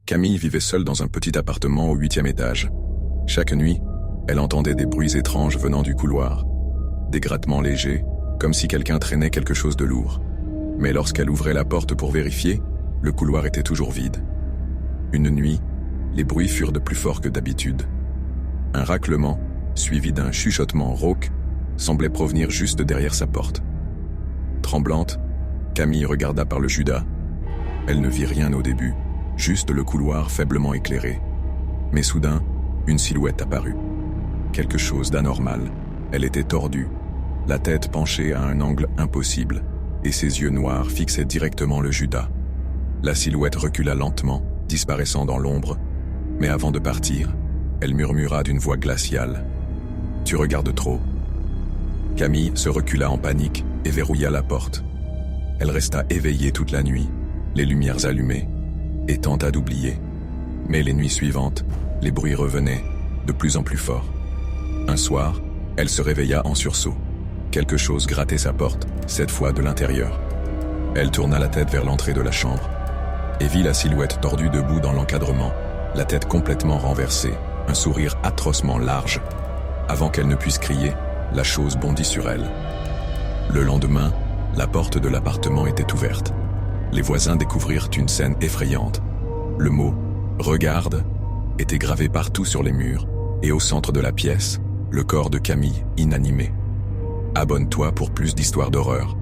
Camille vivait seule dans un petit appartement au 8e étage. Chaque nuit, elle entendait des bruits étranges venant du couloir. Des grattements légers, comme si quelqu'un traînait quelque chose de lourd. Mais lorsqu'elle ouvrait la porte pour vérifier, le couloir était toujours vide. Une nuit, les bruits furent de plus forts que d'habitude. Un raclement, suivi d'un chuchotement rauque, semblait provenir juste derrière sa porte. Tremblante, Camille regarda par le judas. Elle ne vit rien au début, juste le couloir faiblement éclairé. Mais soudain, une silhouette apparut. Quelque chose d'anormal. Elle était tordue, la tête penchée à un angle impossible, et ses yeux noirs fixaient directement le judas. La silhouette recula lentement, disparaissant dans l'ombre, mais avant de partir, elle murmura d'une voix glaciale. « Tu regardes trop. » Camille se recula en panique et verrouilla la porte. Elle resta éveillée toute la nuit, les lumières allumées, et tenta d'oublier. Mais les nuits suivantes, les bruits revenaient, de plus en plus forts. Un soir, elle se réveilla en sursaut. Quelque chose grattait sa porte, cette fois de l'intérieur. Elle tourna la tête vers l'entrée de la chambre et vit la silhouette tordue debout dans l'encadrement, la tête complètement renversée, un sourire atrocement large. Avant qu'elle ne puisse crier, la chose bondit sur elle. Le lendemain, la porte de l'appartement était ouverte. Les voisins découvrirent une scène effrayante. Le mot « Regarde » était gravé partout sur les murs, et au centre de la pièce, le corps de Camille inanimé. Abonne-toi pour plus d'histoires d'horreur.